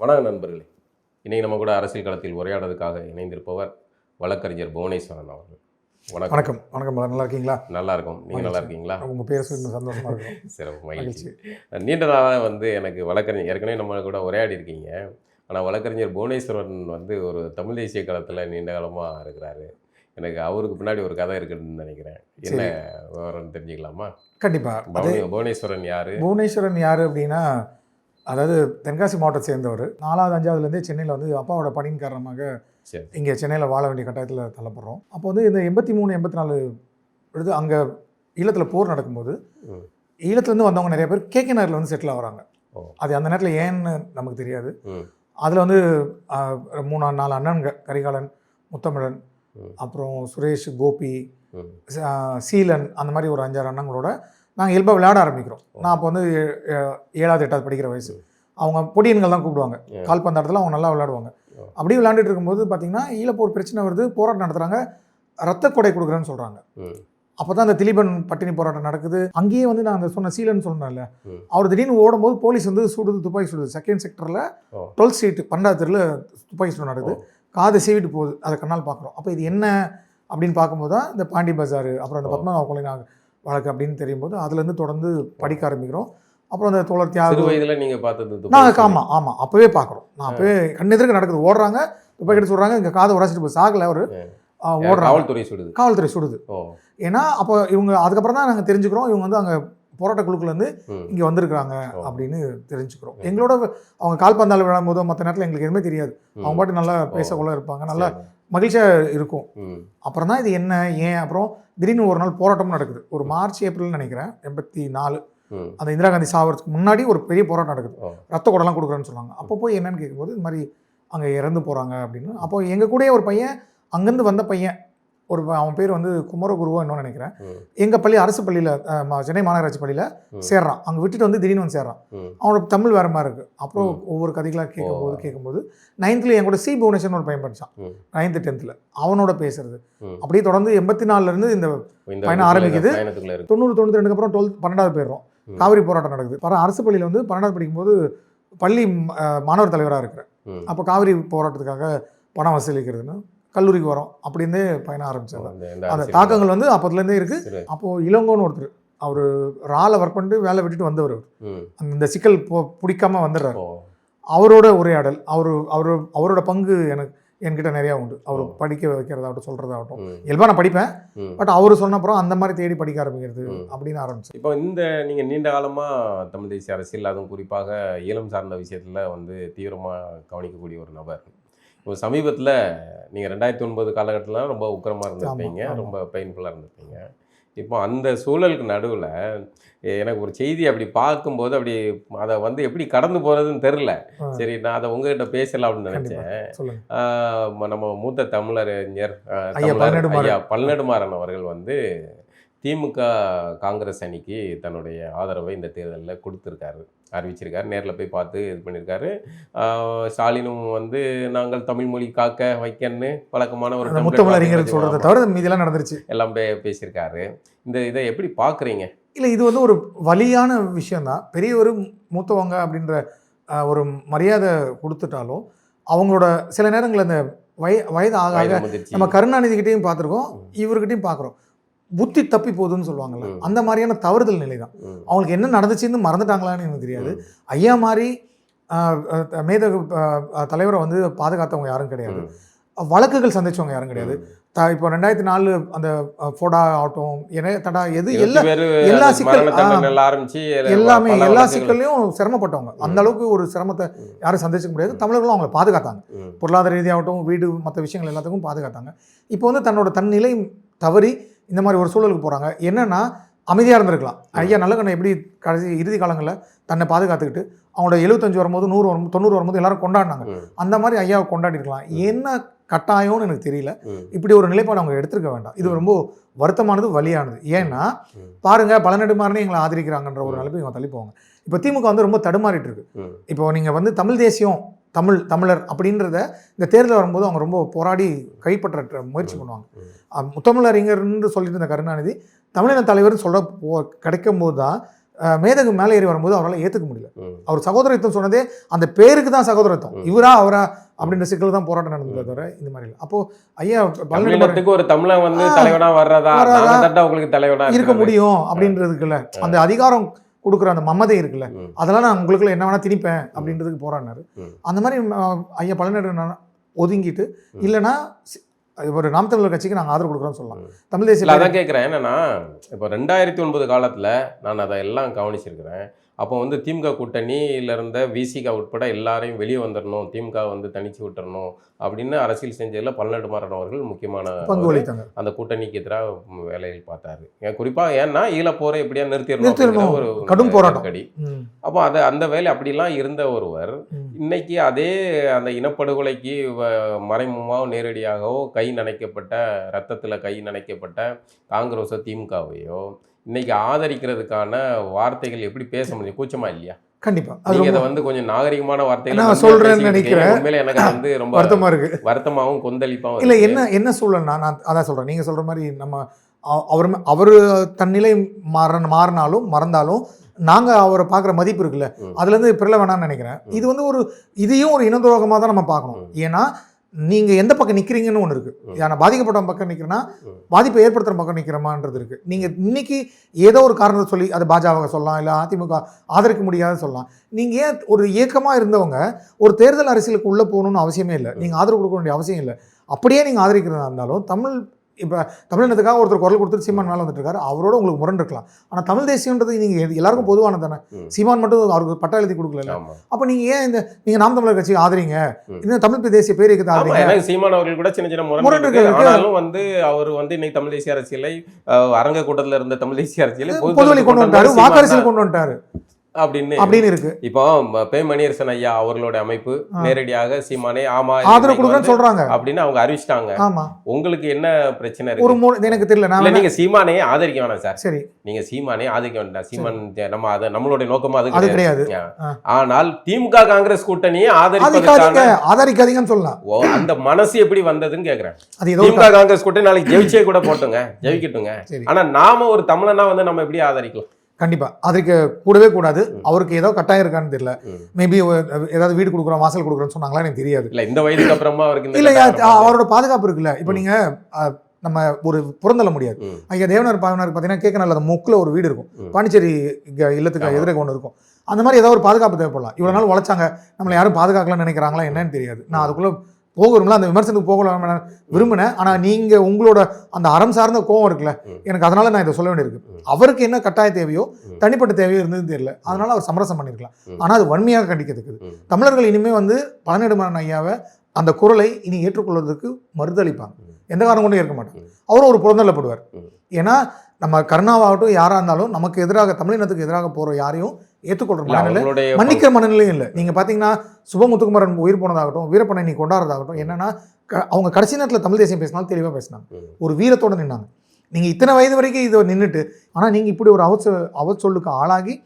வணக்கம் நண்பர்களே. இன்றைக்கி நம்ம கூட அரசியல் களத்தில் உரையாடுறதுக்காக இணைந்திருப்பவர் வழக்கறிஞர் புவனேஸ்வரன் அவர்கள். வணக்கம். வணக்கம். வணக்கம். நல்லா இருக்கீங்களா? நல்லா இருக்கும். நீங்கள் நல்லா இருக்கீங்களா? உங்கள் பேர் சொல்லி சந்தோஷமாக இருக்கும். சிறப்பு, மகிழ்ச்சி. நீண்ட நாளாக எனக்கு வழக்கறிஞர் ஏற்கனவே நம்ம கூட உரையாடி இருக்கீங்க. ஆனால் வழக்கறிஞர் புவனேஸ்வரன் ஒரு தமிழ் தேசிய களத்தில் நீண்ட காலமாக இருக்கிறாரு. எனக்கு அவருக்கு பின்னாடி ஒரு கதை இருக்குன்னு நினைக்கிறேன். என்ன விவரம்னு தெரிஞ்சுக்கலாமா? கண்டிப்பாக. புவனேஸ்வரன் யார்? புவனேஸ்வரன் யார் அப்படின்னா, அதாவது தென்காசி மாவட்டத்தை சேர்ந்தவர். 4வது 5வதுலேருந்தே சென்னையில் அப்பாவோட பணியின் காரணமாக இங்கே சென்னையில் வாழ வேண்டிய கட்டாயத்தில் தள்ளப்படுறோம். அப்போ இந்த 83 84 எடுத்து அங்கே ஈழத்தில் போர் நடக்கும்போது ஈழத்துலேருந்து வந்தவங்க நிறைய பேர் கேகே நகரில் செட்டில் ஆகிறாங்க. அது அந்த நேரத்தில் ஏன்னு நமக்கு தெரியாது. அதில் 3-4 அண்ணன்கள், கரிகாலன், முத்தமிழன், அப்புறம் சுரேஷ், கோபி, சீலன், அந்த மாதிரி ஒரு 5-6 அண்ணங்களோட நாங்கள் இயல்பாக விளையாட ஆரம்பிக்கிறோம். நான் அப்போ 7வது 8வது படிக்கிற வயசு. அவங்க பொடியன்கள் தான் கூப்பிடுவாங்க. கால்பந்தாட்டத்தில் அவங்க நல்லா விளையாடுவாங்க. அப்படியே விளையாண்டுட்டு இருக்கும்போது பார்த்தீங்கன்னா ஈழப்போர் பிரச்சனை வருது, போராட்டம் நடத்துகிறாங்க, ரத்த கொடை கொடுக்குறேன்னு சொல்கிறாங்க. அப்போ தான் அந்த திலீபன் பட்டினி போராட்டம் நடக்குது. அங்கேயே நான் அந்த சொன்ன சீலன்னு சொன்னேன்ல, அவர் திடீர்னு ஓடும்போது போலீஸ் சுடுது, துப்பாக்கி சுடுது. 2nd செக்டரில் 12th ஸ்ட்ரீட் 12வது தெருவில் துப்பாக்கி சுடு நடக்குது. காது சீவிட்டு போகுது. அதை கண்ணால் பார்க்குறோம். அப்போ இது என்ன அப்படின்னு பார்க்கும்போது தான் இந்த பாண்டி பஜார், அப்புறம் அந்த பத்மநாப கொலை வழக்கு அப்படின்னு தெரியும் போது அதுலேருந்து தொடர்ந்து படிக்க ஆரம்பிக்கிறோம். அப்புறம் அந்த தோழர் தியாகம் வயதில் நீங்கள் பார்த்தது நாங்கள் ஆமாம் அப்போவே பார்க்குறோம். நான் அப்போவே கண்ணெதிர்க்கு நடக்குது. ஓடுறாங்க, துப்பாக்கி சொல்கிறாங்க, இங்கே காதை உரைச்சிட்டு போய் சாகலை அவர் ஓடுறாங்க. காவல்துறை சுடுது. ஏன்னா அப்போ இவங்க அதுக்கப்புறம் தான் நாங்கள் தெரிஞ்சுக்கிறோம் இவங்க அங்கே போராட்ட குழுக்குலேருந்து இங்கே வந்திருக்கிறாங்க அப்படின்னு தெரிஞ்சுக்கிறோம். எங்களோட அவங்க கால்பந்தால் விளையாடும் மற்ற நேரத்தில் எங்களுக்கு எதுவுமே தெரியாது. அவங்க பாட்டு நல்லா பேசக்குள்ள இருப்பாங்க, நல்லா மகிழ்ச்சியாக இருக்கும். அப்புறம் தான் இது என்ன ஏன் அப்புறம் திடீர்னு ஒரு நாள் போராட்டமும் நடக்குது. ஒரு மார்ச் ஏப்ரல்னு நினைக்கிறேன் 84. அந்த இந்திரா காந்தி சாவறதுக்கு முன்னாடி ஒரு பெரிய போராட்டம் நடக்குது. ரத்த கொடைலாம் கொடுக்குறேன்னு சொல்லுவாங்க. அப்போ போய் என்னன்னு கேட்கும்போது இது மாதிரி அங்கே இறந்து போகிறாங்க அப்படின்னு. அப்போ எங்கள் கூடயே ஒரு பையன், அங்கேருந்து வந்த பையன், அவன் பேர் குமரகுருவோ என்னன்னு நினைக்கிறேன், எங்கள் பள்ளி அரசு பள்ளியில் சென்னை மாநகராட்சி பள்ளியில் சேர்றான். அங்கே விட்டுட்டு திடீர்னு சேர்றான். அவனோட தமிழ் வேறு மாதிரி இருக்குது. அப்புறம் ஒவ்வொரு கதைகளாக கேட்கும்போது 9th என் கூட சி புவனேஸ்வரன் ஒரு பையன் படித்தான் 9th 10th. அவனோட பேசுறது அப்படியே தொடர்ந்து 84லேருந்து இந்த பயணம் ஆரம்பிக்குது. 90-92 அப்புறம் 12வது போயிடுறோம். காவிரி போராட்டம் நடக்குது. அரசு பள்ளியில் 12வது படிக்கும்போது பள்ளி மாணவர் தலைவராக இருக்கிறேன். அப்போ காவிரி போராட்டத்துக்காக பணம் வசூலிக்கிறதுன்னு கல்லூரிக்கு வரோம். அப்படின்னு பயணம் ஆரம்பிச்சாங்க. அந்த தாக்கங்கள் அப்போதுலேருந்தே இருக்குது. அப்போது இளங்கோன்னு ஒருத்தர், அவர் ரால ஒர்க் பண்ணிட்டு வேலை விட்டுட்டு வந்தவர், இந்த சிக்கல் பிடிக்காம வந்துடுறாரு. அவரோட உரையாடல், அவரோட பங்கு என்கிட்ட நிறையா உண்டு. அவர் படிக்க வைக்கிறதாகட்டும், சொல்கிறதாகட்டும். இயல்பாக நான் படிப்பேன், பட் அவர் சொன்னப்புறம் அந்த மாதிரி தேடி படிக்க ஆரம்பிக்கிறது அப்படின்னு ஆரம்பிச்சு. இப்போ நீங்கள் நீண்ட காலமாக தமிழ் தேசிய அரசியல், அதுவும் குறிப்பாக ஈழம் சார்ந்த விஷயத்தில் தீவிரமாக கவனிக்கக்கூடிய ஒரு நபர். இப்போ சமீபத்தில் நீங்கள் 2009 காலகட்டத்தில் ரொம்ப உக்கிரமாக இருந்திருப்பீங்க, ரொம்ப பெயின்ஃபுல்லாக இருந்திருப்பீங்க. இப்போ அந்த சூழலுக்கு நடுவில் எனக்கு ஒரு செய்தி அப்படி பார்க்கும்போது அதை எப்படி கடந்து போகிறதுன்னு தெரில. சரி, நான் அதை உங்ககிட்ட பேசலாம் அப்படின்னு நினச்சேன். நம்ம மூத்த தமிழறிஞர் ஐயா பழநெடுமாறன் அவர்கள் திமுக காங்கிரஸ் அணிக்கு தன்னுடைய ஆதரவை இந்த தேர்தலில் அறிவிச்சிருக்காரு. நேரில் போய் பார்த்து இது பண்ணியிருக்காரு. ஸ்டாலினும் நாங்கள் தமிழ் மொழி காக்க வைக்கன்னு வழக்கமான ஒரு தமிழறிஞர் சொல்கிறத தவிர மீதெல்லாம் நடந்துருச்சு, எல்லாம் பேசியிருக்காரு. இதை எப்படி பார்க்குறீங்க? இல்லை, இது ஒரு வலியான விஷயந்தான். பெரியவர் மூத்தவங்க அப்படின்ற ஒரு மரியாதை கொடுத்துட்டாலும் அவங்களோட சில நேரங்களில் அந்த வயது ஆக நம்ம கருணாநிதிக்கிட்டையும் பார்த்துருக்கோம், இவர்கிட்டையும் பார்க்குறோம், புத்தி தப்பி போகுதுன்னு சொல்லுவாங்கல்ல, அந்த மாதிரியான தவறுதல் நிலை தான். அவங்களுக்கு என்ன நடந்துச்சுன்னு மறந்துட்டாங்களான்னு எனக்கு தெரியாது. ஐயா மாதிரி மேதகு தலைவரை பாதுகாத்தவங்க யாரும் கிடையாது, வழக்குகள் சந்திச்சவங்க யாரும் கிடையாது. இப்போ 2004 அந்த ஃபோடா ஆகட்டும், எல்லா சிக்கல்லையும் சிரமப்பட்டவங்க. அந்த அளவுக்கு ஒரு சிரமத்தை யாரும் சந்திச்சிக்க முடியாது. தமிழர்களும் அவங்களை பாதுகாத்தாங்க, பொருளாதார ரீதியாகட்டும், வீடு மற்ற விஷயங்கள் எல்லாத்துக்கும் பாதுகாத்தாங்க. இப்போ தன் நிலை தவறி இந்த மாதிரி ஒரு சூழலுக்கு போகிறாங்க. என்னென்னா அமைதியாக இருந்திருக்கலாம். ஐயா நல்லகண்ணை எப்படி இறுதி காலங்களில் தன்னை பாதுகாத்துக்கிட்டு அவங்களோட 75 வரும்போது 100 90 வரும்போது எல்லாரும் கொண்டாடினாங்க. அந்த மாதிரி ஐயாவை கொண்டாடி இருக்கலாம். என்ன கட்டாயம்னு எனக்கு தெரியல. இப்படி ஒரு நிலைப்பாடு அவங்க எடுத்துருக்க வேண்டாம். இது ரொம்ப வருத்தமானது, வலியானது. ஏன்னா பாருங்க, பழநெடுமாறனே எங்களை ஆதரிக்கிறாங்கன்ற ஒரு நிலைமை இவங்க தள்ளி போவாங்க. இப்போ திமுக ரொம்ப தடுமாறிட்டு இருக்கு. இப்போ நீங்கள் தமிழ் தேசியம், தமிழர் அப்படின்றத இந்த தேர்தல் வரும்போது அவங்க ரொம்ப போராடி கைப்பற்ற முயற்சி பண்ணுவாங்க. முத்தமிழறிஞர்னு சொல்லிட்டு இருந்த கருணாநிதி தமிழின தலைவர்னு கிடைக்கும் போது தான் மேதகு மேலே ஏறி வரும்போது அவரால் ஏற்றுக்க முடியல. அவர் சகோதரத்துவம் சொன்னதே அந்த பேருக்கு தான் சகோதரத்துவம், இவரா அவரா அப்படின்ற சிக்கல் தான் போராட்டம் நடந்ததை தவிர இந்த மாதிரி இல்லை. அப்போ ஐயா பழனிக்கு ஒரு தமிழன் வந்து தலைவனா வர்றதா உங்களுக்கு தலைவனா இருக்க முடியும் அப்படின்றதுக்குல்ல அந்த அதிகாரம் கொடுக்குற அந்த மமதை இருக்குல்ல, அதெல்லாம் நான் உங்களுக்குள்ள என்ன வேணா திணிப்பேன் அப்படின்றதுக்கு போராடினாரு. அந்த மாதிரி ஐயா பழனிவேல் ஒதுங்கிட்டு இல்லைன்னா ஒரு நாம் தமிழர் கட்சிக்கு நாங்கள் ஆதரவு கொடுக்குறோம்னு சொல்லலாம். தமிழ் தேசிய அதான் கேட்குறேன். என்னன்னா இப்போ 2009 காலத்தில் நான் அதை எல்லாம் கவனிச்சிருக்கிறேன். அப்போ வந்து திமுக கூட்டணியில் இருந்த விசிகா உட்பட எல்லாரையும் வெளியே வந்துடணும், திமுக வந்து தனிச்சு விட்டுறணும் அப்படின்னு அரசியல் செஞ்சதில் பழனிவேல் அவர்கள் முக்கியமான பங்கு வகித்தாங்க. அந்த கூட்டணிக்கு எதிராக வேலையில் பார்த்தாரு. குறிப்பாக ஏன்னா ஈழப்போரை எப்படியா நிறுத்திடணும் ஒரு கடும் போராட்டம் கடி. அப்போ அந்த வேலை அப்படிலாம் இருந்த ஒருவர் இன்னைக்கு அதே அந்த இனப்படுகொலைக்கு மறைமுகமாகவோ நேரடியாகவோ கை நனைக்கப்பட்ட ரத்தத்தில் கை நனைக்கப்பட்ட காங்கிரஸோ திமுகவையோ இன்னைக்கு ஆதரிக்கிறதுக்கான வார்த்தைகள் எப்படி பேச முடியும்? கூச்சமா இல்லையா? கண்டிப்பா நீங்க இதை வந்து கொஞ்சம் நாகரிகமான வார்த்தைகள் நான் சொல்றேன்னு நினைக்கிறேன். உண்மையில எனக்கு வந்து ரொம்ப வருத்தமா இருக்கு, வருத்தமாகவும் கொந்தளிப்பாகவும் இல்லை. என்ன சூழல்னா நான் அதான் சொல்றேன், நீங்க சொல்ற மாதிரி நம்ம அவர் தன்னிலை மாறினாலும் மறந்தாலும் நாங்கள் அவரை பார்க்குற மதிப்பு இருக்குல்ல, அதுலேருந்து பிறல வேணாம்னு நினைக்கிறேன். இது வந்து இதையும் ஒரு இனதுரோகமாக தான் நம்ம பார்க்கணும். ஏன்னா நீங்கள் எந்த பக்கம் நிற்கிறீங்கன்னு ஒன்று இருக்குது. ஏன்னா பாதிக்கப்பட்ட பக்கம் நிற்கிறேன்னா பாதிப்பை ஏற்படுத்துகிற பக்கம் நிற்கிறமான்றது இருக்குது. நீங்கள் இன்னைக்கு ஏதோ ஒரு காரணத்தை சொல்லி அது பாஜக சொல்லலாம், இல்லை அதிமுக ஆதரிக்க முடியாதுன்னு சொல்லலாம். நீங்கள் ஏன் ஒரு இயக்கமாக இருந்தவங்க ஒரு தேர்தல் அரசியலுக்கு உள்ளே போகணுன்னு அவசியமே இல்லை, நீங்கள் ஆதரவு கொடுக்க வேண்டிய அவசியம் இல்லை. அப்படியே நீங்கள் ஆதரிக்கிறதா இருந்தாலும் இப்போ தமிழினத்துக்காக ஒருத்தர் குரல் கொடுத்துட்டு சீமான் மேலே வந்துட்டு இருக்காரு, அவரோட உங்களுக்கு முரண் இருக்கலாம். ஆனால் தமிழ் தேசியன்றது நீங்கள் எல்லாருக்கும் பொதுவானது தானே. சீமான் மட்டும் அவருக்கு பட்டா எழுதி கொடுக்கல. அப்போ நீங்கள் ஏன் நீங்கள் நாம் தமிழர் கட்சி ஆதரிங்க, இந்த தமிழ் தேசிய பேர் இயக்கத்தை ஆதரிங்க. சீமான் அவர்கள் கூட சின்ன சின்ன முரண் இருக்கு. வந்து அவர் வந்து இன்னைக்கு தமிழ் தேசிய அரசியலை அரங்க கூட்டத்தில் இருந்த தமிழ் தேசிய அரசியலை பொதுவெளி கொண்டு வந்துட்டாரு, வாக்கரசியல் கொண்டு வந்துட்டாரு அப்படின்னு இருக்கு. இப்போ மணியரசன் ஐயா அவர்களுடைய அமைப்பு நேரடியாக சீமானே ஆதரவு கொடுக்கறேன்னு சொல்றாங்க அப்படின்னு அவங்க அறிவிச்சிட்டாங்க. உங்களுக்கு என்ன பிரச்சனை இருக்கு? எனக்கு தெரியல. நீங்க சீமானே ஆதரிக்க வேணாம் சார். சரி, நீங்க சீமானே ஆதரிக்க வேண்டாம். சீமான் நம்ம நம்மளுடைய நோக்கமா அது கிடையாது. ஆனால் திமுக காங்கிரஸ் கூட்டணியை ஆதரிக்காதீங்கன்னு சொல்லலாம். அந்த மனசு எப்படி வந்ததுன்னு கேக்குறேன். திமுக காங்கிரஸ் கூட்டணி நாளைக்கு ஜெயிச்சே கூட போட்டுங்க, ஜெயிக்கட்டுங்க. ஆனா நாம ஒரு தமிழனா வந்து நம்ம எப்படி ஆதரிக்கலாம்? கண்டிப்பா அதுக்கு கூடவே கூடாது. அவருக்கு ஏதோ கட்டாயம் இருக்கான்னு தெரியல. மேபி ஏதாவது வீடு கொடுக்குறோம், வாசல் கொடுக்குறோன்னு சொன்னாங்களா எனக்கு தெரியாது. இல்ல இந்த வயதுக்கு அப்புறமா அவருக்கு இல்ல அவரோட பாதுகாப்பு இருக்குல்ல. இப்போ நீங்க நம்ம ஒரு புறந்தள்ள முடியாது. ஐயா தேவனார் பாவனாருக்கு பார்த்தீங்கன்னா கேட்க நல்ல முக்கில் ஒரு வீடு இருக்கும், பாண்டிச்சேரி இல்லத்துக்கு எதிர்க்க ஒன்று இருக்கும். அந்த மாதிரி ஏதாவது ஒரு பாதுகாப்பு தேவைப்படலாம். இவ்வளோ நாள் உழைச்சாங்க, நம்மளை யாரும் பாதுகாக்கலாம்னு நினைக்கிறாங்களா என்னன்னு தெரியாது. நான் அதுக்குள்ள போகணும்ல, அந்த விமர்சனத்துக்கு போகலாம் விரும்பினேன். ஆனால் நீங்கள் உங்களோட அந்த அறம் சார்ந்த கோவம் இருக்குல்ல, எனக்கு அதனால நான் இதை சொல்ல வேண்டியிருக்கு. அவருக்கு என்ன கட்டாய தேவையோ தனிப்பட்ட தேவையோ இருந்ததுன்னு தெரியல, அதனால அவர் சமரசம் பண்ணியிருக்கலாம். ஆனால் அது வன்மையாக கண்டிக்கிறதுக்கு தமிழர்கள் இனிமேல் வந்து பழனிவேல் ஐயாவை அந்த குரலை இனி ஏற்றுக்கொள்வதற்கு மறுதளிப்பாங்க. எந்த காரணம் கொண்டும் ஏற்க மாட்டாங்க. அவரும் ஒரு புறந்தள்ளப்படுவார். ஏன்னா நம்ம கருணாவாகட்டும் யாராக இருந்தாலும் நமக்கு எதிராக தமிழினத்துக்கு எதிராக போகிற யாரையும் ஏற்றுக்கொள்கிற மனநிலை, மன்னிக்கிற மனநிலையும் இல்லை. நீங்கள் பார்த்தீங்கன்னா சுபமுத்துக்குமரன் உயிர் போனதாகட்டும், வீரப்பனை நீ கொண்டாடுறதாகட்டும், என்னன்னா அவங்க கடைசி நேரத்தில் தமிழ் தேசியம் பேசினாலும் தெளிவாக பேசினாங்க, ஒரு வீரத்தோடு நின்னாங்க. நீங்கள் இத்தனை வயது வரைக்கும் இதை நின்றுட்டு ஆனால் நீங்கள் இப்படி ஒரு அவச்சொல்லுக்கு ஆளாகி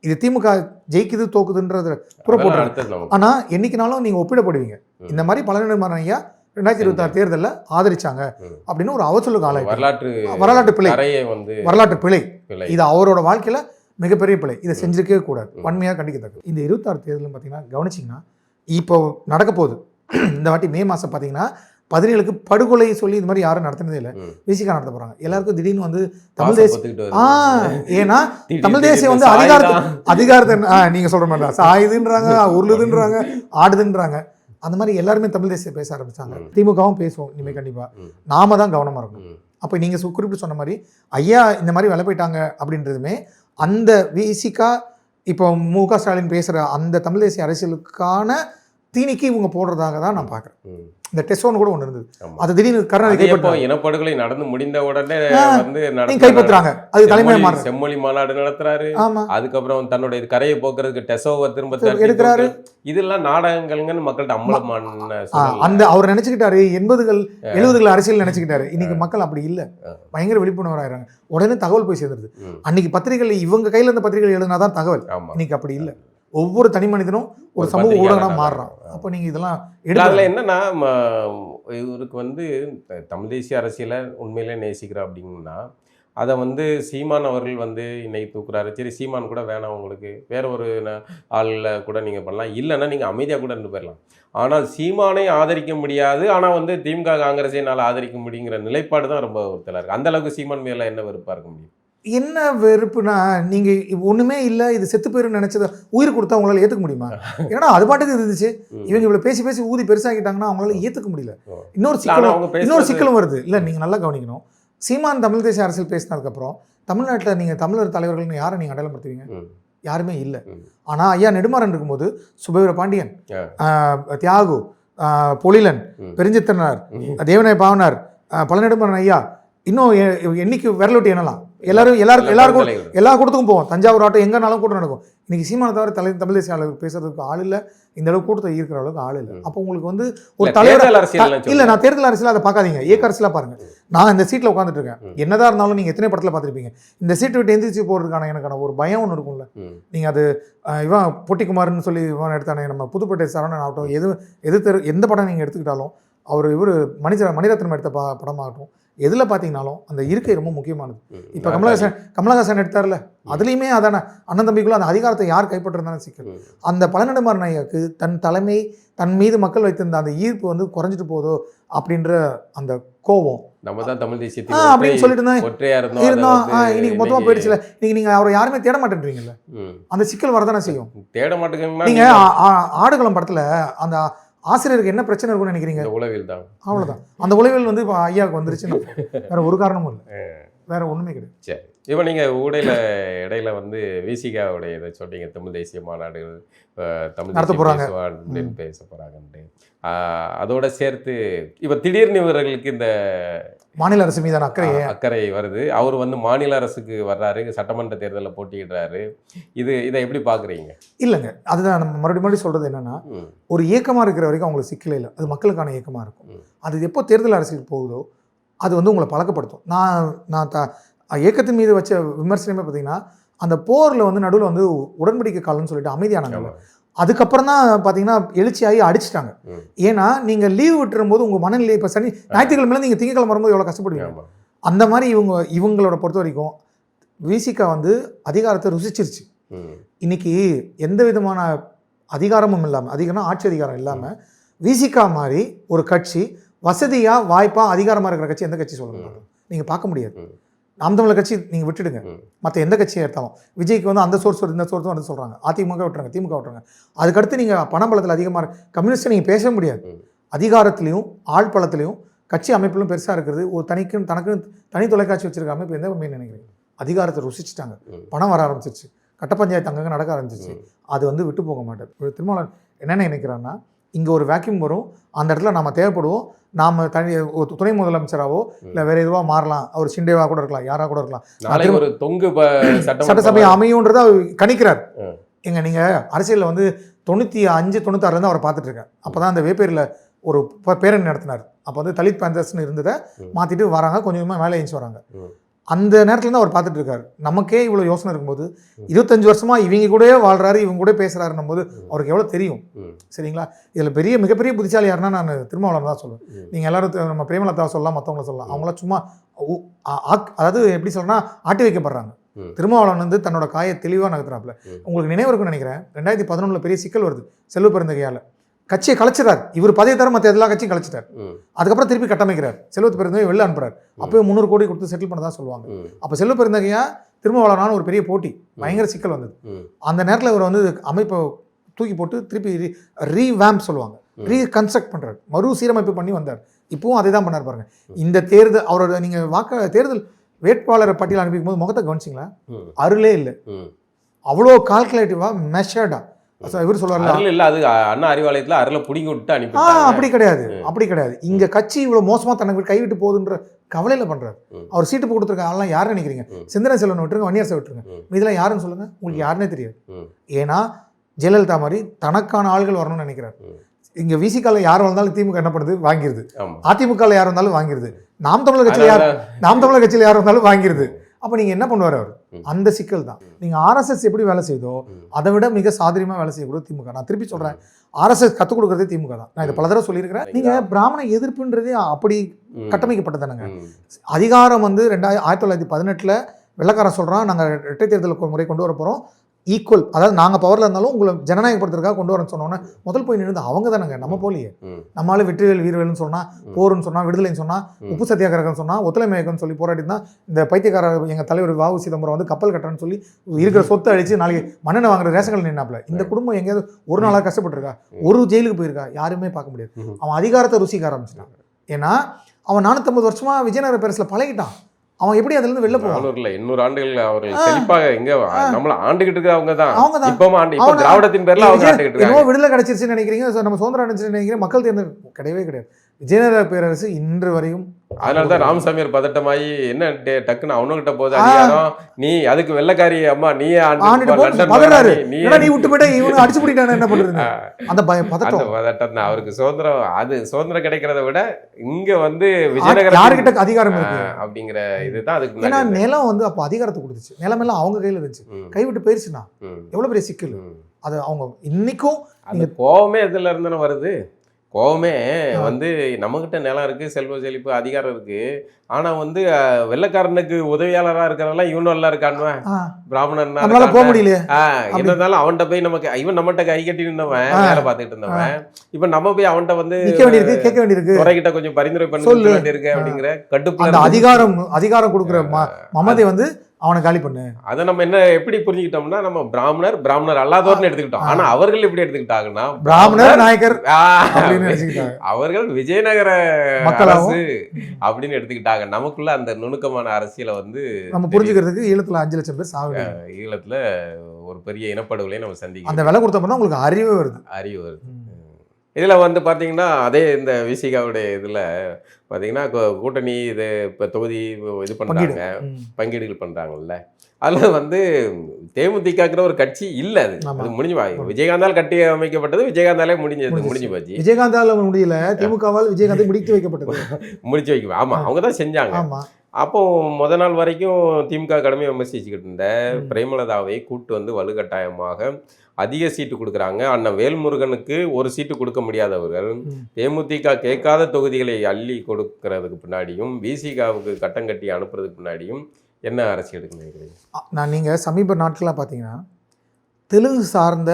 இது திமுக ஜெயிக்குது தோக்குதுன்றது புறப்பட்டு, ஆனால் என்னைக்குனாலும் நீங்கள் ஒப்பிடப்படுவீங்க. இந்த மாதிரி பழனிவேல் ஐயா 2026 தேர்தலில் ஆதரிச்சாங்க அப்படின்னு ஒரு அவச்சொல்லுக்கு ஆளாகி வரலாற்று பிழை, வரலாற்று பிழை. இது அவரோட வாழ்க்கையில் மிகப்பெரிய பிழை. இதை செஞ்சிருக்கவே கூடாது, வன்மையாக கண்டிக்கத்தக்கது. இந்த 26 தேர்தலும் பார்த்தீங்கன்னா கவனிச்சிங்கன்னா இப்போ நடக்க போகுது. இந்த வாட்டி மே மாதம் பார்த்தீங்கன்னா 17க்கு படுகொலை சொல்லி இது மாதிரி யாரும் நடத்தினதே இல்லை, விசிகா நடத்த போகிறாங்க. எல்லாருக்கும் திடீர்னு வந்து தமிழ் தேசியம் ஏன்னா தமிழ் தேசியம் வந்து அதிகாரத்தை நீங்கள் சொல்கிற மாதிரி தான் சாயுதுன்றாங்க, உருளுதுன்றாங்க, ஆடுதுன்றாங்க. அந்த மாதிரி எல்லாருமே தமிழ் தேசியம் பேச ஆரம்பிச்சாங்க. திமுகவும் பேசுவோம் இனிமேல் கண்டிப்பாக. நாம தான் கவனமாக இருக்கணும். அப்போ நீங்கள் குறிப்பிட்டு சொன்ன மாதிரி ஐயா இந்த மாதிரி வேலை போயிட்டாங்க அப்படின்றதுமே அந்த விசிகா இப்போ முக ஸ்டாலின் பேசுகிற அந்த தமிழ் தேசிய அரசியலுக்கான தீனிக்கு இவங்க போடுறதாக தான் நான் பார்க்குறேன். இந்த டெஸ்டோன் கூட ஒன்று இருந்தது, அது திடீர்னு கருணாநிதி இனப்படுகொலை நடந்து முடிந்த உடனே வந்து கைப்பற்றுறாங்க. அது தலைமை செம்மொழி மாநாடு நடத்துறாரு. அதுக்கப்புறம் தன்னுடைய கரையை போக்குறதுக்கு டெசோவை திரும்ப எடுக்கிறாரு. இதெல்லாம் நாடகங்கள்னு மக்கள்கிட்ட அம்பலமான அந்த அவர் நினைச்சுக்கிட்டாரு 80கள் 70கள் அரசியல் நினைச்சுக்கிட்டாரு. இன்னைக்கு மக்கள் அப்படி இல்லை, பயங்கர விழிப்புணர்வு ஆயிடுறாங்க. உடனே தகவல் போய் சேர்ந்துருது. அன்னைக்கு பத்திரிகைகள் இவங்க கையில் இருந்த பத்திரிகைகள் எழுதினாதான் தகவல். இன்னைக்கு அப்படி இல்லை, ஒவ்வொரு தனி மனிதனும் ஒரு சமூக ஊடகமாக மாறுறான். அப்போ நீங்கள் இதெல்லாம் அதில் என்னன்னா இவருக்கு வந்து தமிழ் தேசிய அரசியலை உண்மையிலே நேசிக்கிறா அப்படின்னா அதை வந்து சீமான் அவர்கள் வந்து இன்னைக்கு தூக்குறாரு. சரி, சீமான் கூட வேணாம், உங்களுக்கு வேற ஒரு ஆளில் கூட நீங்கள் பண்ணலாம், இல்லைன்னா நீங்கள் அமைதியாக கூட இருந்து போயிடலாம். ஆனால் சீமானை ஆதரிக்க முடியாது, ஆனால் வந்து திமுக காங்கிரஸை என்னால் ஆதரிக்க முடியுங்கிற நிலைப்பாடு தான் ரொம்ப ஒருத்தலாக இருக்குது. அந்த அளவுக்கு சீமான் மேலே என்ன வெறுப்பாக இருக்க முடியும்? என்ன வெறுப்புனா, நீங்கள் ஒன்றுமே இல்லை, இது செத்து போயிருந்து நினச்சதை உயிர் கொடுத்தா அவங்களால ஏற்றுக்க முடியுமா? ஏன்னா அது பாட்டுக்கு இருந்துச்சு. இவங்க இவ்வளோ பேசி பேசி ஊதி பெருசாகிட்டாங்கன்னா அவங்களால ஏற்றுக்க முடியல. இன்னொரு சிக்கலும் வருது. இல்லை, நீங்கள் நல்லா கவனிக்கணும். சீமான் தமிழ் தேசிய அரசியல் பேசினதுக்கப்புறம் தமிழ்நாட்டில் நீங்கள் தமிழர் தலைவர்கள்னு யாரை நீங்கள் அடையாளப்படுத்துவீங்க? யாருமே இல்லை. ஆனால் ஐயா நெடுமாறன் இருக்கும்போது சுபவீர பாண்டியன், தியாகு, பொழிலன், பெருஞ்சித்தனார், தேவநாய பாவனார், பழநெடுமாறன் ஐயா, இன்னும் என்னைக்கு விரலொட்டி என்னலாம் எல்லாருக்கும் எல்லா கூட்டத்துக்கும் போவோம். தஞ்சாவூர் ஆட்டம் எங்கனாலும் கூட்டம் நடக்கும். இன்னைக்கு சீமான தவிர தமிழ் தேசிய அளவுக்கு பேசுறதுக்கு ஆள் இல்லை, இந்த அளவுக்கு கூட்டத்தை ஈர்க்கிற அளவுக்கு ஆள் இல்லை. அப்போ உங்களுக்கு வந்து ஒரு தலைவர் இல்லை. நான் தேர்தல் அரசியல் அதை பார்க்காதீங்க, ஏக்க அரசியலாக பாருங்க. நான் இந்த சீட்டில் உட்காந்துட்டு இருக்கேன். என்னதான் இருந்தாலும் நீங்கள் எத்தனை படத்தில் பார்த்துருப்பீங்க, இந்த சீட்டை விட்டு எந்திரிச்சு போகிறதுக்கான எனக்கான ஒரு பயம் ஒன்று இருக்கும்ல. நீங்கள் அது இவன் பொட்டிக்குமார்னு சொல்லி இவன் எடுத்தானே, நம்ம புதுப்பேட்டை சரவணன் ஆகட்டும், எந்த படம் நீங்கள் எடுத்துக்கிட்டாலும், அவர் மணிரத்னம் எடுத்த படமாகட்டும், எதில் பார்த்தீங்கனாலும் அந்த இருக்கை ரொம்ப முக்கியமானது. இப்போ கமலஹாசன் எடுத்தார்ல, அதுலேயுமே அதான அண்ணன் தம்பிக்குள்ள அந்த அதிகாரத்தை யார் கைப்பற்றிருந்தாலும் சிக்கல். அந்த பழநெடுமாறன் ஐயாவுக்கு தன் மீது மக்கள் வைத்திருந்த அந்த ஈர்ப்பு வந்து குறைஞ்சிட்டு போதோ அப்படின்ற அந்த கோபம், நம்ம தான் தமிழ் தேசிய அப்படின்னு சொல்லிட்டு இருந்தோம். இன்னைக்கு மொத்தமாக போயிடுச்சுல. நீங்கள் அவரை யாருமே தேட மாட்டேன்றீங்கல்ல, அந்த சிக்கல் வரதானே செய்யும். தேட மாட்டேங்க. நீங்கள் ஆடுகளம் படத்தில் அந்த ஆசிரியருக்கு என்ன பிரச்சனை இருக்குன்னு நினைக்கிறீங்க? உளவியல் தான். அவ்வளோதான். அந்த உளவியல் வந்து இப்போ ஐயாவுக்கு வந்துருச்சுன்னு வேற ஒரு காரணமும் இல்லை, வேற ஒன்றுமே கிடையாது. சரி, இப்போ நீங்கள் இடையில வந்து விசிகாவுடைய இதை சொன்னீங்க, தமிழ் தேசிய மாநாடுகள் தமிழ் நடத்த போகிறாங்க அப்படின்னு பேச போகிறாங்கன்ட்டு. அதோட சேர்த்து இப்போ திடீர்னு இவர்களுக்கு இந்த மாநில அரசு மீதான அக்கறை வருது. அவர் வந்து மாநில அரசுக்கு வர்றாரு, சட்டமன்ற தேர்தலில் போட்டியிடுறாரு. இதை எப்படி பார்க்குறீங்க? இல்லைங்க, அதுதான் நம்ம மறுபடியும் சொல்கிறது என்னென்னா, ஒரு இயக்கமாக இருக்கிற வரைக்கும் அவங்களுக்கு சிக்கலே இல்லை. அது மக்களுக்கான இயக்கமாக இருக்கும். அது எப்போ தேர்தல் அரசியலுக்கு போகுதோ அது வந்து உங்களை பழக்கப்படுத்தும். நான் இயக்கத்தின் மீது வச்ச விமர்சனமே பார்த்தீங்கன்னா, அந்த போரில் வந்து நடுவில் வந்து உடன்படிக்கை காலம்னு சொல்லிட்டு அமைதியானாங்க. அதுக்கப்புறம் தான் பார்த்தீங்கன்னா எழுச்சியாகி அடிச்சிட்டாங்க. ஏன்னா நீங்கள் லீவ் விட்டுரும் போது உங்கள் மனநிலை இப்போ ஞாயிற்றுக்கிழமை நீங்கள் திங்கக்கிழமை வரும்போது எவ்வளோ கஷ்டப்படுவீங்க. அந்த மாதிரி இவங்களோட பொறுத்த வரைக்கும் விசிகா வந்து அதிகாரத்தை ருசிச்சிருச்சு. இன்னைக்கு எந்த விதமான அதிகாரமும் இல்லாமல், அதிகாரம் ஆட்சி அதிகாரம் இல்லாமல் விசிகா மாதிரி ஒரு கட்சி வசதியாக வாய்ப்பாக அதிகாரமாக இருக்கிற கட்சி எந்த கட்சி சொல்லுங்க, நீங்கள் பார்க்க முடியாது. நாம் தமிழர் கட்சி நீங்கள் விட்டுடுங்க, மற்ற எந்த கட்சியை எடுத்தாலும் விஜய்க்கு வந்து அந்த சோர்ஸ் இந்த சோர்ஸ் வந்து சொல்கிறாங்க. அதிமுக விட்டுருங்க, திமுக விட்டுருங்க. அதுக்கடுத்து நீங்கள் பணபலத்தில் அதிகமாக கம்யூனிஸ்ட்டை நீங்கள் பேச முடியாது. அதிகாரத்திலையும் ஆள் பலத்திலையும் கட்சி அமைப்பிலும் பெருசாக இருக்கிறது ஒரு தனக்கு தனி தொலைக்காட்சி வச்சிருக்க அமைப்பு எந்த அமைப்பு நினைக்கிறீங்க? அதிகாரத்தை ருசிச்சுட்டாங்க, பணம் வர ஆரம்பிச்சிருச்சு, கட்ட பஞ்சாயத்து அங்கங்கே நடக்க ஆரம்பிச்சிருச்சு. அது வந்து விட்டு போக மாட்டார். திருமாவளவன் என்னென்ன நினைக்கிறான்னா, இங்கே ஒரு வேக்யூம் வரும், அந்த இடத்துல நம்ம தேவைப்படுவோம், நாம் துணை முதலமைச்சராகவோ இல்லை வேற எதுவாக மாறலாம், அவர் சிண்டேவா கூட இருக்கலாம், யாராக கூட இருக்கலாம், ஒரு தொங்கு சட்டசபை அமையுன்றதை கணிக்கிறார். எங்க நீங்கள் அரசியலில் வந்து 95-96 அவரை பார்த்துட்டு இருக்கேன். அப்போ தான் அந்த வேப்பேரியில் ஒரு பேரணி நடத்தினார். அப்போ வந்து தலித் பேந்தர்ஸ்னு இருந்ததை மாற்றிட்டு வராங்க, கொஞ்சமாக மேலே எழுந்து வராங்க. அந்த நேரத்தில் தான் அவர் பார்த்துட்டு இருக்காரு. நமக்கே இவ்வளோ யோசனை இருக்கும்போது 25 வருஷமாக இவங்க கூடயே வாழ்றாரு, இவங்க கூட பேசுகிறாருன்னும் போது அவருக்கு எவ்வளோ தெரியும். சரிங்களா? இதில் மிகப்பெரிய புத்திசாலி யாருன்னா நான் திருமாவளவன் தான் சொல்லுவேன். நீங்கள் எல்லாரும் நம்ம பிரேமலதாவை சொல்லலாம், மற்றவங்கள சொல்லலாம், அவங்களாம் சும்மா அதாவது எப்படி சொல்றேன்னா ஆட்டி வைக்கப்படுறாங்க. திருமாவளவன் வந்து தன்னோட காயை தெளிவாக நகர்த்துறாப்புல. உங்களுக்கு நினைவு இருக்குன்னு நினைக்கிறேன், 2011 பெரிய சிக்கல் வருது செல்வ பெருந்தகையால். கட்சியை கலைச்சிட்டார் இவர், பதவி தர மற்ற எல்லா கட்சியும் கலைச்சிட்டார். அதுக்கப்புறம் திருப்பி கட்டமைக்கிறார், செல்வ பெருந்தகை வெளில அனுப்புறாரு. அப்போ 300 கோடி கொடுத்து செட்டில் பண்ணதான் சொல்லுவாங்க. அப்போ செல்வ பெருந்தகையா திருமாவளவனான ஒரு பெரிய போட்டி, பயங்கர சிக்கல் வந்தது. அந்த நேரத்தில் இவர் வந்து அமைப்பை தூக்கி போட்டு திருப்பி ரீவேம்ப் சொல்லுவாங்க, ரீகன்ஸ்ட்ரக்ட் பண்ணுறாரு, மறுசீரமைப்பு பண்ணி வந்தார். இப்போவும் அதே தான் பண்ணார் பாருங்க. இந்த தேர்தல் அவரோட நீங்கள் தேர்தல் வேட்பாளரை பட்டியல் அனுப்பிக்கும் போது முகத்தை கவனிச்சிங்களா? அருளே இல்லை. அவ்வளோ கால்குலேட்டிவா மெஷர்டா இவர் சொல்றாரு. அது அண்ணா அறிவாலயத்தில் அருளை பிடிங்கி விட்டு அனுப்பி. அப்படி கிடையாது. இங்க கட்சி இவ்வளவு மோசமா தனக்கு கைவிட்டு போகுதுன்ற கவலையில பண்றாரு. அவர் சீட்டு கொடுத்துருக்க ஆள்லாம் யாரும் நினைக்கிறீங்க? சிந்தனை செல்வன் விட்டுருங்க, வன்னியரசை விட்டுருங்க, இதெல்லாம் யாருன்னு சொல்லுங்க. உங்களுக்கு யாருன்னே தெரியாது. ஏன்னா ஜெயலலிதா மாதிரி தனக்கான ஆள்கள் வரணும்னு நினைக்கிறார். இங்க விசிகால யார் வந்தாலும் திமுக என்ன பண்ணுது? வாங்கிருது. அதிமுக யார் வந்தாலும் வாங்கிருது. நாம் தமிழர் கட்சியில் யார் வந்தாலும் வாங்கிருது. அப்போ நீங்கள் என்ன பண்ணுவார் அவர்? அந்த சிக்கல் தான். நீங்கள் ஆர்எஸ்எஸ் எப்படி வேலை செய்தோ அதை விட மிக சாதுரியமாக வேலை செய்யக்கூடாது திமுக. நான் திருப்பி சொல்கிறேன், ஆர்எஸ்எஸ் கற்றுக் கொடுக்குறதே திமுக தான். நான் இதை பல தடவை சொல்லியிருக்கிறேன். நீங்கள் பிராமண எதிர்ப்புன்றதே அப்படி கட்டமைக்கப்பட்டதானுங்க. அதிகாரம் வந்து 1918 வெள்ளக்காரன் சொல்கிறான், நாங்கள் இரட்டை தேர்தல் முறை கொண்டு வர போகிறோம், ஈக்குவல், அதாவது நாங்கள் பவரில் இருந்தாலும் உங்களை ஜனநாயகப்படுத்துறதுக்காக கொண்டு வரேன்னு சொன்னோன்னே முதல் போய் நின்று அவங்க தானங்க, நம்ம போலியே. நம்மளால வெற்றிவேல் வீரவேல்னு சொன்னால், போருன்னு சொன்னால், விடுதலைன்னு சொன்னால், உப்பு சத்தியாகிரகம்னு சொன்னால், ஒத்துழைமை இயக்கம்னு சொல்லி போராடி தான் இந்த பைத்தியக்கார எங்கள் தலைவர் வ.உ. சிதம்பரம் வந்து கப்பல் கட்டுறேன்னு சொல்லி இருக்கிற சொத்தை அழிச்சு நாளைக்கு மண்ணெண்ணெய் வாங்குற ரேஷன்கள் நின்னாப்புல. இந்த குடும்பம் எங்கேயாவது ஒரு நாளாக கஷ்டப்பட்டுருக்கா? ஒரு ஜெயிலுக்கு போயிருக்கா? யாருமே பார்க்க முடியாது. அவன் அதிகாரத்தை ருசிக்க ஆரம்பிச்சிட்டான். ஏன்னா அவன் 450 வருஷமா விஜயநகர பேரஸில் பழகிட்டான். அவன் எப்படி அதுல இருந்து வெளில போவான்? 800 ஆண்டுகள் அவர்கள் செழிப்பாக எங்க நம்மள ஆண்டுகிட்டு இருக்கவங்க தான். இப்போ திராவிடத்தின் பேர்ல அவங்க ஆண்டுகிட்டு இருக்காங்க. விடுதலை கிடைச்சிருச்சுன்னு நினைக்கிறீங்க, நம்ம சுதந்திரம் அடைஞ்சிருச்சுன்னு நினைக்கிறீங்க. மக்கள் தேர்ந்தது கிடையவே கிடையாது. விஜயநகர பேரரசு இன்று வரையும். அதனாலதான் ராமசாமியார் பதட்டமாயி என்ன டக்குன்னு அவனுகிட்ட போது அதிகாரம், நீ அதுக்கு வெள்ளக்காரி அம்மா நீ விட்டு போயிட்டா இவனு அடிச்சு பிடிட்டானு என்ன பண்றது? அந்த பதட்டம் தான் அவருக்கு. சுதந்திரம், அது சுதந்திரம் கிடைக்கிறத விட இங்க வந்து விஜயநகர யாருக்கிட்ட அதிகாரம் இருக்கு அப்படிங்கிற இதுதான் அதுக்கு. ஏன்னா நிலம் வந்து அப்போ அதிகாரத்தை கொடுத்துச்சு. நிலம் எல்லாம் அவங்க கையில இருந்துச்சு. கைவிட்டு போயிருச்சுன்னா எவ்வளவு பெரிய சிக்கல். அது அவங்க இன்னைக்கும் அந்த கோவமே இதுல இருந்துன்னு வருது. கோவமே வந்து நம்மகிட்ட நிலம் இருக்கு, செல்வ செழிப்பு, அதிகாரம் இருக்கு. ஆனா வந்து வெள்ளக்காரனுக்கு உதவியாளரா இருக்கிறதெல்லாம் இவனும் நல்லா இருக்கானுவன், பிராமணன் போக முடியல. இருந்தாலும் அவன்கிட்ட போய் நமக்கு இவன் நம்மகிட்ட கை கட்டி நின்றவன், வேலை பார்த்துட்டு இருந்தவன், இப்ப நம்ம போய் அவன்கிட்ட வந்து கேட்க வேண்டியிருக்கு, துறைகிட்ட கொஞ்சம் பரிந்துரை பண்ண வேண்டியிருக்கு அப்படிங்கிற கட்டுப்பாடு. அதிகாரம் கொடுக்குற மமதை வந்து அவனை காலி பண்ணு. அதை நம்ம என்ன எப்படி புரிஞ்சுக்கிட்டோம்னா, நம்ம பிராமணர் அல்லாதவர்னு எடுத்துக்கிட்டோம். ஆனா அவர்கள் எப்படி எடுத்துக்கிட்டாங்கன்னா, பிராமணர் நாயக்கர் அவர்கள் விஜயநகர அரசு அப்படின்னு எடுத்துக்கிட்டாங்க. நமக்குள்ள அந்த நுணுக்கமான அரசியலை வந்து நம்ம புரிஞ்சுக்கிறதுக்கு ஈழத்துல 5 லட்சம் பேர் சாவு. ஈழத்துல ஒரு பெரிய இனப்படுகொலையை நம்ம சந்திக்கிறோம். அந்த விலை கொடுத்தோம்னா உங்களுக்கு அறிவு வருது. இதுல வந்து பாத்தீங்கன்னா, அதே இந்த விசிகாவுடைய இதுல பாத்தீங்கன்னா கூட்டணி இது இப்போ தொகுதி இது பண்றாங்க, பங்கீடுகள் பண்றாங்கல்ல, அதுல வந்து தேமுதிகங்கிற ஒரு கட்சி இல்ல. அது முடிஞ்சு விஜயகாந்தால் கட்டி அமைக்கப்பட்டது, விஜயகாந்தாலே முடிஞ்சு போச்சு. விஜயகாந்தால முடியல, திமுகவால் விஜயகாந்தை முடித்து வைக்கப்பட்டது. முடிச்சு வைக்க, ஆமா, அவங்க தான் செஞ்சாங்க. அப்போ முத நாள் வரைக்கும் திமுக கடுமையாக விமர்சிச்சுக்கிட்டு இருந்த பிரேமலதாவை கூட்டு வந்து வலுக்கட்டாயமாக அதிக சீட்டு கொடுக்குறாங்க. அண்ணன் வேல்முருகனுக்கு ஒரு சீட்டு கொடுக்க முடியாதவர்கள் தேமுதிக கேட்காத தொகுதிகளை அள்ளி கொடுக்கறதுக்கு பின்னாடியும் விசிகாவுக்கு கட்டம் கட்டி அனுப்புறதுக்கு பின்னாடியும் என்ன அரசியல் எடுக்கணும்? நான் நீங்கள் சமீப நாட்களாக பார்த்தீங்கன்னா தெலுங்கு சார்ந்த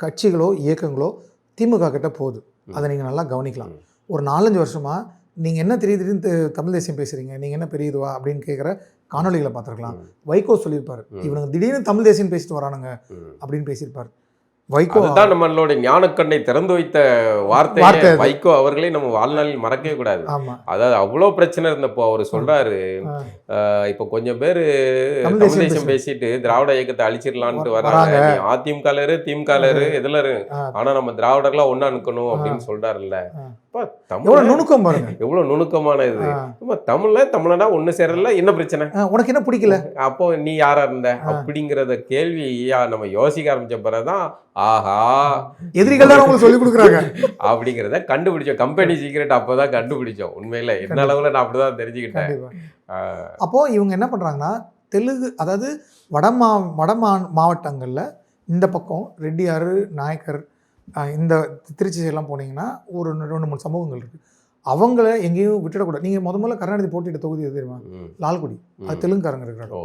கட்சிகளோ இயக்கங்களோ திமுக கிட்ட போகுது. அதை நீங்கள் நல்லா கவனிக்கலாம். ஒரு 4-5 வருஷமாக நீங்கள் என்ன திடீர்னு தமிழ் தேசியம் பேசுகிறீங்க, நீங்கள் என்ன பெரிய இதுவா அப்படின்னு கேட்குற காணொலிகளை பார்த்துருக்கலாம். வைகோ சொல்லியிருப்பார், இவனுங்க திடீர்னு தமிழ் தேசியம் பேசிட்டு வரானுங்க அப்படின்னு பேசியிருப்பார். வைகோ தான் நம்மளோட ஞானக்கண்ணை திறந்து வைத்த வார்த்தை. வைகோ அவர்களே நம்ம வாழ்நாளில் மறக்கவே கூடாது. அதாவது அவ்வளோ பிரச்சனை இருந்தப்போ அவர் சொல்றாரு, இப்போ கொஞ்சம் பேர் தமிழ் தேசியம் பேசிட்டு திராவிட இயக்கத்தை அழிச்சிடலான்ட்டு வர்றாங்க. அதிமுகலரு திமுகலரு எதுல ஆனா நம்ம திராவிடர்லாம் ஒன்னா நிக்கணும் அப்படின்னு சொல்றாருல்ல. நுணுக்கம் பாருங்க, எவ்வளவு நுணுக்கமான இது. தமிழனா ஒண்ணு சேரல, என்ன பிரச்சனை, உனக்கு என்ன பிடிக்கல, அப்போ நீ யாரா இருந்த அப்படிங்கறத கேள்வியா நம்ம யோசிக்க ஆரம்பிச்ச பிறகுதான், ஆஹா எதிரிகள் தான் உங்களுக்கு சொல்லி கொடுக்குறாங்க அப்படிங்கிறத கண்டுபிடிச்சோம். கம்பெனி சீக்ரெட் அப்போதான் கண்டுபிடிச்சோம். உண்மையில என்ன அளவுல நான் அப்படிதான் தெரிஞ்சுக்கிட்டேன். அப்போ இவங்க என்ன பண்றாங்கன்னா, தெலுங்கு, அதாவது வட மாவட்டங்கள்ல இந்த பக்கம் ரெட்டியார், நாயக்கர், இந்த திருச்சி சைடெலாம் போனீங்கன்னா ஒரு 2-3 சமூகங்கள் இருக்குது. அவங்கள எங்கேயும் விட்டுடக்கூடாது. நீங்கள் முதல்ல கருணாநிதி போட்டியிட்ட தொகுதி எது தெரியுமா? லால்குடி. அது தெலுங்குக்காரங்க இருக்கிறாங்க,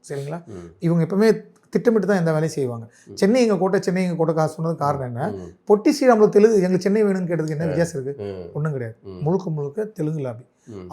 சரிங்களா? இவங்க எப்பவுமே திட்டமிட்டு தான் எந்த வேலையும் செய்வாங்க. சென்னை எங்கள் கோட்டை காசு சொன்னது காரணம் என்ன? பொட்டி ஸ்ரீராமில் தெலுங்கு எங்களுக்கு சென்னை வேணும்னு கேட்டதுக்கு என்ன வித்தியாசம் இருக்குது? ஒன்றும் கிடையாது. முழுக்க தெலுங்கு லாபி.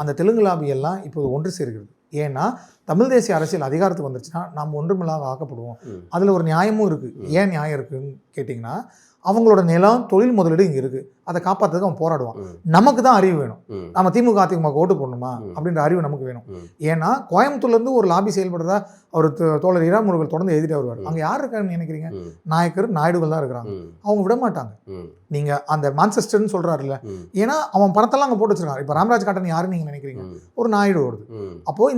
அந்த தெலுங்கு லாபி எல்லாம் இப்போ ஒன்று சேர்க்கிறது. ஏன்னா தமிழ் தேசிய அரசியல் அதிகாரத்துக்கு வந்துச்சுன்னா நாம் ஒன்றுமில்லாத ஆக்கப்படுவோம். அதில் ஒரு நியாயமும் இருக்குது. ஏன் நியாயம் இருக்குதுன்னு கேட்டிங்கன்னா, அவங்களோட நிலம், தொழில் முதலீடு இங்கே இருக்குது. அதை காப்பாற்றுறதுக்கு அவன் போராடுவான். நமக்கு தான் அறிவு வேணும். நம்ம திமுக அதிமுக ஓட்டு போடணுமா அப்படின்ற அறிவு நமக்கு வேணும். ஏன்னா கோயம்புத்தூர்லேருந்து ஒரு லாபி செயல்படுறதா அவர் தோழர் இராமுருகன் தொடர்ந்து எழுதிட்டு வருவார். அங்கே யார் இருக்காருன்னு நினைக்கிறீங்க? நாயக்கர், நாயுடுகள் தான் இருக்கிறாங்க. அவங்க விட மாட்டாங்க. நீங்கள் அந்த மான்செஸ்டர்னு சொல்கிறாருல்ல, ஏன்னா அவன் பணத்தெல்லாம் அங்கே போட்டு வச்சிருக்காங்க. இப்போ ராம்ராஜ் காட்டன் யாருன்னு நீங்கள் நினைக்கிறீங்க? ஒரு நாயுடு வருது. அப்போது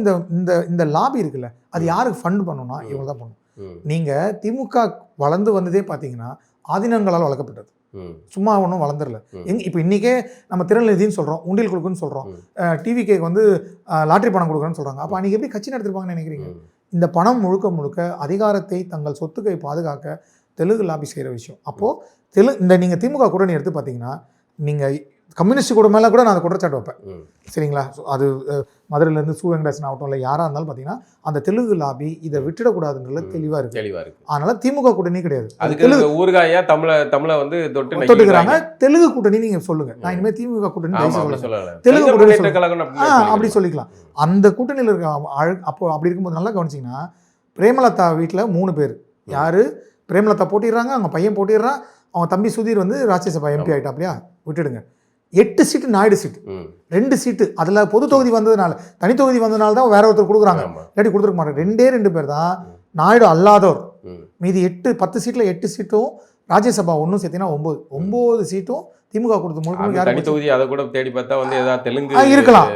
இந்த லாபி இருக்குல்ல, அது யாருக்கு ஃபண்ட் பண்ணணும்னா இவங்க தான் பண்ணணும். நீங்கள் திமுக வளர்ந்து வந்ததே பார்த்தீங்கன்னா ஆதீனங்களால் வளர்க்கப்பட்டது. சும்மா ஒன்றும் வளர்ந்துடல. இப்போ இன்றைக்கே நம்ம திறநிதின்னு சொல்கிறோம், உண்டியல் கொடுக்குன்னு சொல்கிறோம், டிவிகேக்கு வந்து லாட்ரி பணம் கொடுக்குறேன்னு சொல்கிறாங்க. அப்போ அன்றைக்கி எப்படி கட்சி நடத்திருப்பாங்கன்னு நினைக்கிறீங்க? இந்த பணம் முழுக்க முழுக்க அதிகாரத்தை தங்கள் சொத்துக்கை பாதுகாக்க தெலுங்கு லாபி செய்கிற விஷயம். அப்போது இந்த நீங்கள் திமுக கூட்டணி எடுத்து பார்த்தீங்கன்னா, நீங்கள் கம்யூனிஸ்ட் கூட மேலே கூட நான் அதை குற்றச்சாட்டு வைப்பேன், சரிங்களா? அது மதுரையிலேருந்து சு வெங்கடேசன் ஆகட்டும், இல்லை யாராக இருந்தாலும் பார்த்தீங்கன்னா அந்த தெலுங்கு லாபி இதை விட்டுடக்கூடாதுன்றதுல தெளிவாக இருக்குது. அதனால திமுக கூட்டணி கிடையாது, தெலுங்கு ஊர்காயா தமிழை வந்து தொட்டுக்கிறாங்க. தெலுங்கு கூட்டணி நீங்கள் சொல்லுங்கள், நான் இனிமேல் திமுக கூட்டணி தெலுங்கு கூட்டணி அப்படி சொல்லிக்கலாம். அந்த கூட்டணியில் இருக்க அப்போ அப்படி இருக்கும்போது நல்லா கவனிச்சிங்கன்னா, பிரேமலதா வீட்டில் 3 பேர். யார்? பிரேமலதா போட்டிடுறாங்க, அவங்க பையன் போட்டிடுறான், அவங்க தம்பி சுதீர் வந்து ராஜ்யசபா எம்பி ஆகிட்டாப்லையா, விட்டுடுங்க. 8 சீட்டு நாயுடு சீட்டு, 2 சீட்டு. அதில் பொது தொகுதி வந்ததுனால, தனி தொகுதி வந்ததுனால தான் வேற ஒருத்தர் கொடுக்குறாங்க, இல்லாட்டி கொடுத்துருக்க மாட்டாங்க. 2 பேர் தான் நாயுடு அல்லாதோர். மீதி 10 சீட்டில் 8 சீட்டும் ராஜ்யசபா ஒன்றும் சேர்த்தினா 9 சீட்டும் திமுக கொடுத்து முழுக்க. தனி தொகுதி அதை கூட தேடி பார்த்தா வந்து ஏதாவது தெலுங்கு இருக்கலாம்.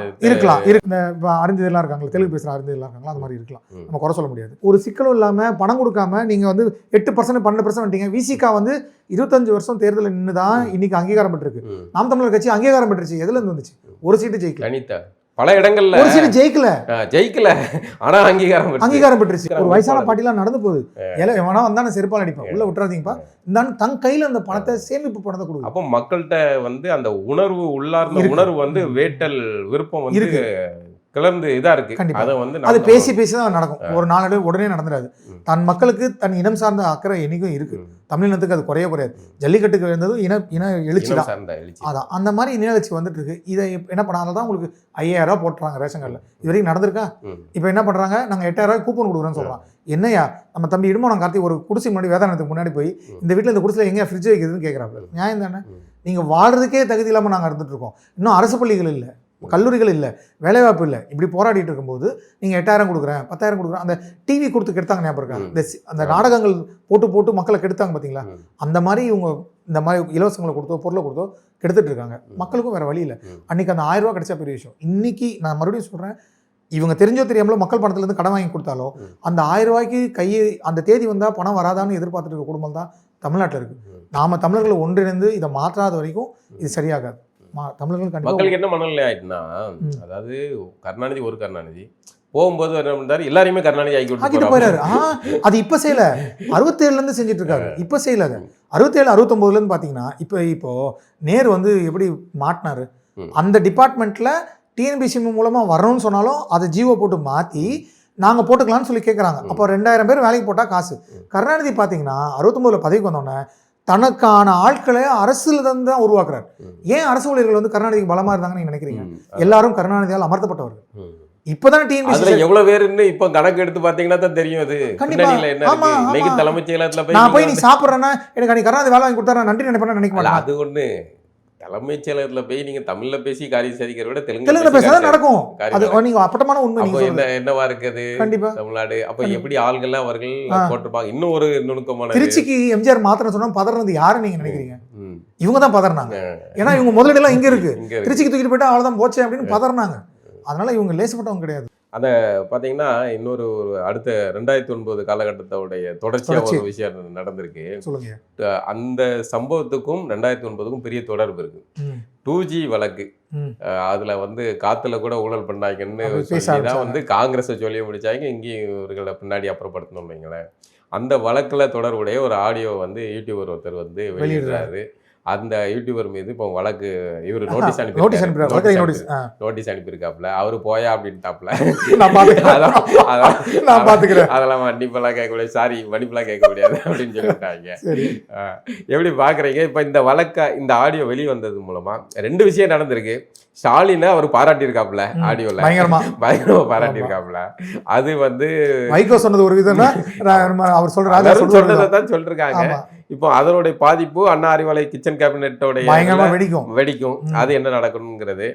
அறிஞர்கள்லாம் இருக்காங்களா, தெலுங்கு பேசுகிற அறிஞர்கள்லாம் இருக்காங்களா, அந்த மாதிரி இருக்கலாம், நம்ம குறை சொல்ல முடியாது. ஒரு சிக்கலும் இல்லாமல் பணம் கொடுக்காம நீங்கள் வந்து 8% 12% வந்துட்டீங்க. விசிகா வந்து 25 வருஷம் தேர்தலில் நின்று தான் இன்னைக்கு அங்கீகாரம் பெற்றிருக்கு. நாம் தமிழர் கட்சி அங்கீகாரம் பெற்றுச்சு. எதுல இருந்து வந்துச்சு? ஒரு சீட்டு ஜெயிக்கல. அனிதா பல இடங்கள்ல ஒரு சீட்டு ஜெயிக்கல, ஆனா அங்கீகாரம் பெற்றுச்சு. ஒரு வயசான பாட்டிலாம் நடந்து போகுது, எவனா வந்தா செருப்பால் அடிப்பேன், உள்ள விட்டுறாதீங்கப்பா, இந்த தன் கையில அந்த பணத்தை சேமிப்பு பணத்தை கொடுக்கும். அப்போ மக்கள்கிட்ட வந்து அந்த உணர்வு உள்ளார்ந்த உணர்வு வந்து வேட்டல் விருப்பம் வந்து கிளர்ந்து இதா இருக்கு. அதை வந்து அது பேசி தான் நடக்கும். ஒரு நாளோட உடனே நடந்துடாது. தன் மக்களுக்கு தன் இனம் சார்ந்த அக்கறை என்னைக்கும் இருக்கு. தமிழினத்துக்கு அது குறையாது. ஜல்லிக்கட்டுக்கு இருந்ததும் இன எழுச்சி தான். அதான் அந்த மாதிரி இன எழுச்சி வந்துட்டு இருக்கு. இதை என்ன பண்ணாலும் தான் உங்களுக்கு 5000 ரூபா போட்டுறாங்க ரேஷன் கார்டில். இது வரைக்கும் நடந்திருக்கா? இப்போ என்ன பண்றாங்க, நாங்கள் 8000 ரூபாய் கூப்பன் கொடுக்குறோன்னு சொல்றான். என்னையா நம்ம தம்பி இடுமோனம் கார்த்தி ஒரு குடிசை முன்னாடி வேதானத்துக்கு முன்னாடி போய் இந்த வீட்டில் இந்த குடிசையில் எங்கேயா ஃப்ரிட்ஜ் வைக்கிறதுன்னு கேட்குறாங்க. நியாயம் தானே? நீங்கள் வாழ்றதுக்கே தகுதி இல்லாமல் நாங்கள் இருந்துட்டு இருக்கோம். இன்னும் அரசு பள்ளிகள் இல்லை, கல்லூரிகள் இல்லை, வேலைவாய்ப்பு இல்லை. இப்படி போராடிட்டு இருக்கும்போது நீங்கள் 8000 கொடுக்குறேன் 10,000 கொடுக்குறேன். அந்த டிவி கொடுத்து கெடுத்தாங்க ஞாபகம் இருக்காங்க, அந்த நாடகங்கள் போட்டு மக்களை கெடுத்தாங்க பார்த்தீங்களா? அந்த மாதிரி இவங்க இந்த மாதிரி இலவசங்களை கொடுத்தோ பொருளை கொடுத்தோ கெடுத்துட்டு இருக்காங்க. மக்களுக்கும் வேற வழி இல்லை. அன்னைக்கு அந்த 1000 ரூபா கிடைச்சா பெரிய விஷயம். இன்னைக்கு நான் மறுபடியும் சொல்கிறேன், இவங்க தெரிஞ்சோ தெரியாமலோ மக்கள் பணத்துலேருந்து கடன் வாங்கி கொடுத்தாலோ அந்த 1000 ரூபாய்க்கு அந்த தேதி வந்தால் பணம் வராதான்னு எதிர்பார்த்துட்டு இருக்க குடும்பம் தான் தமிழ்நாட்டில் இருக்குது. நாம் தமிழர்களை ஒன்றிணைந்து இதை மாற்றாத வரைக்கும் இது சரியாகாது. மக்களுக்கு என்ன மனநிலை ஆயிட்டுனா, அதாவது கருணாநிதி போகும்போது என்ன பண்ணாரு, எல்லாரையுமே கருணாநிதி ஆக்கிட்டு போயிடாரு. அது இப்ப செய்யல, 67ல இருந்து செஞ்சுட்டு இருக்காரு. இப்ப செய்யல. 67 69ல இருந்து பாத்தீங்கன்னா இப்போ நேரு வந்து எப்படி மாட்டினாரு, அந்த டிபார்ட்மெண்ட்ல டிஎன்பிசி மூலமா வரணும்னு சொன்னாலும் அதை ஜிஓ போட்டு மாத்தி நாங்க போட்டுக்கலாம்னு சொல்லி கேட்கறாங்க. அப்போ 2000 பேர் வேலைக்கு போட்டா காசு. கருணாநிதி பாத்தீங்கன்னா 69ல பதவிக்கு வந்தோடனே தனக்கான ஆட்களை அரசுல தான் உருவாக்குறாரு. ஏன் அரசு ஊழியர்கள் வந்து கருணாநிதிக்கு பலமா இருந்தாங்கன்னு நீங்க நினைக்கிறீங்க? எல்லாரும் கருணாநிதியால் அமர்த்தப்பட்டவர்கள். இப்பதான் டிஎன்பிசி எவ்வளவு பேருன்னு இப்ப கணக்கு எடுத்து பாத்தீங்கன்னா தான் தெரியும். அது இன்னைக்கு தலைமைச் செயலகத்துல நான் போய் நீ சாப்பிட்றேன்னா எனக்கு அன்னைக்கு கருணாநிதி வேலை வாங்கி கொடுத்தா நன்றி நினைப்பேன்னு நினைக்க மாட்டேன். அது ஒண்ணு தலைமைச் செயலகத்துல போய் நீங்க தமிழ்ல பேசி காரியம் சாதிக்கிறத விட தெலுங்குல பேச நடக்கும். அது நீங்க அப்பட்டமான உண்மை. என்னவா இருக்குது தமிழ்நாடு? அப்ப எப்படி ஆள்கள் அவர்கள் போட்டிருப்பாங்க. இன்னும் ஒரு நுணுக்கமான, திருச்சிக்கு எம்ஜிஆர் மாத்திரம் சொன்னா பதறது யாரு நீங்க நினைக்கிறீங்க? இவங்க தான் பதறினாங்க. ஏன்னா இவங்க முதலீடு எல்லாம் இங்க இருக்கு, திருச்சிக்கு தூக்கிட்டு போயிட்டா அவ்வளவுதான் போச்சு அப்படின்னு பதறினாங்க. அதனால இவங்க லேசப்பட்டவங்க கிடையாது. அதை பார்த்தீங்கன்னா இன்னொரு அடுத்த 2009 காலகட்டத்தோடைய தொடர்ச்சியாக ஒரு விஷயம் நடந்திருக்கு. சொல்லுங்க. அந்த சம்பவத்துக்கும் 2009க்கும் பெரிய தொடர்பு இருக்கு. 2G வழக்கு, அதுல வந்து காத்துல கூட ஊழல் பண்ணாங்கன்னு தான் வந்து காங்கிரஸை சொல்லி முடிச்சாங்க. இங்கேயும் இவர்களை பின்னாடி அப்புறப்படுத்தணும் வைங்களேன். அந்த வழக்குல தொடர்புடைய ஒரு ஆடியோ வந்து யூடியூபர் ஒருத்தர் வந்து வெளியிடுறாரு. அந்த யூடியூபர் மீது இப்போ வழக்கு இவர் நோட்டீஸ் அனுப்பியிருக்காப்ல. அவரு போயா அப்படின்ட்டாப்ல. அதெல்லாம் மன்னிப்பெல்லாம் கேட்க முடியாது, சாரி மன்னிப்பெல்லாம் கேட்க முடியாது அப்படின்னு சொல்லிட்டாங்க. எப்படி பாக்குறீங்க? இப்ப இந்த இந்த ஆடியோ வெளியே வந்தது மூலமா 2 விஷயம் நடந்திருக்கு. ஸ்டாலினை அவர் பாராட்டியிருக்காப்ல, ஆடியோல பயங்கரமா பாராட்டியிருக்காப்ல. அது வந்து வைகோ சொன்னது ஒரு விதம்னா அவர் சொல்றதான் சொல்லிருக்காங்க. இப்போ அதனுடைய பாதிப்பு அண்ணா அறிவாலை கிச்சன் கேபினெட்டோட வெடிக்கும். அது என்ன நடக்கணுங்கிறது.